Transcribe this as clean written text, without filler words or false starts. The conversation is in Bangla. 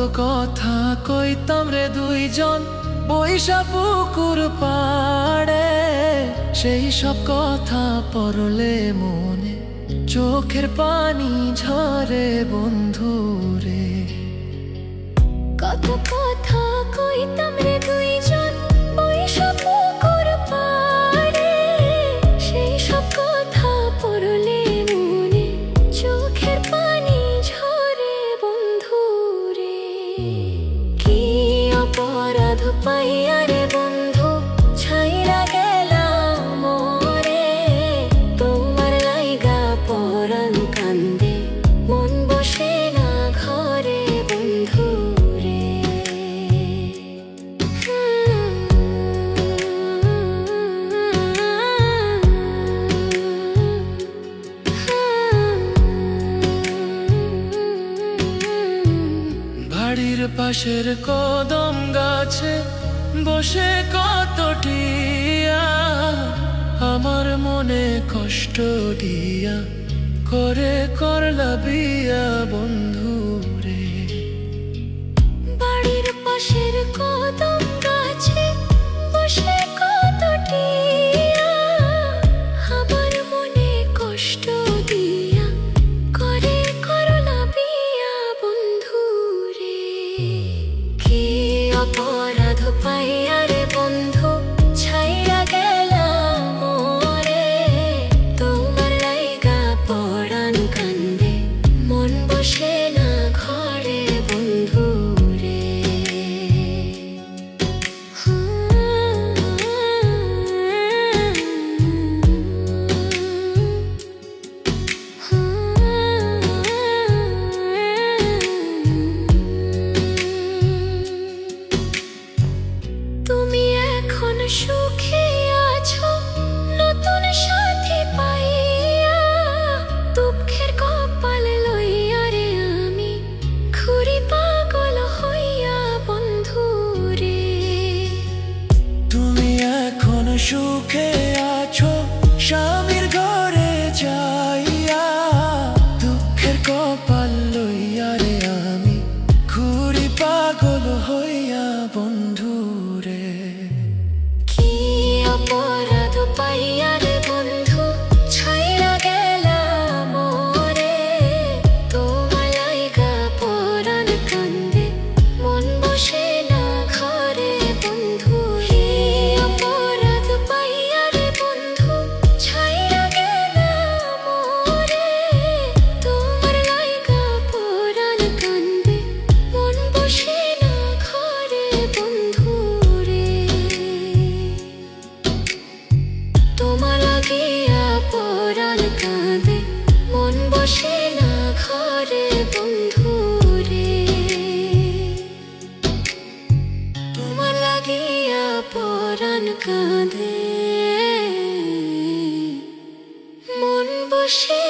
কথা কইতাম রে দুইজন বৈশা পুকুর পাড়ে, সেই সব কথা পড়লে মনে চোখের পানি ঝরে বন্ধু রে। কত কথা কইতাম রে দুইজন বৈশা পুকুর পাড়ে, সেই সব কথা পড়লে মনে চোখের পানি ঝরে বন্ধু রে। কি অপরাধ পাইয়া রে বন্ধু ছাইরা গেলাম মোরে, তোমার লাইগা পরাণ কান্দে মন বসে না ঘরে বন্ধু রে। বাড়ির পাশের কদম গাছে বসে কত টিয়া, আমার মনে কষ্ট দিয়া করে করলা বিয়া বন্ধু রে। বাড়ির পাশের কদম গাছে বসে কত টিয়া, আমার মনে কষ্ট দিয়া করে করলা বিয়া বন্ধু রে। কি অপরাধ পাইয়া রে বন্ধু ছাইরা গেলাম মোরে, তোমার লাইগা পরাণ কান্দে মন বসে না ঘরে বন্ধু রে। তুমি এখন সুখে আছো নতুন সাথী পাইয়া, দুঃখের কপাল লইয়া রে আমি ঘুরি পাগল হইয়া বন্ধু রে। তুমি এখন সুখে আছো স্বামীর ঘরে যাইয়া, দুঃখের কপাল লইয়া রে আমি ঘুরি পাগল হইয়া বন্ধু রে। কি অপরাধ পাইয়া রে বন্ধু ছাইরা গেলাম মোরে, তোমার লাইগা পরাণ কান্দে মন বসে না ঘরে বন্ধু রে। অপরাধ পাইয়া রে বন্ধু ছাইরা গেলাম মোরে, তোমার লাইগা পরাণ কান্দে মন বসে না ঘরে বন্ধু রে। তোমার লাগিয়া পরাণ কাঁদে মন বসে না ঘরে বন্ধু রে। তোমার লাগিয়া পরাণ কাঁদে মন বসে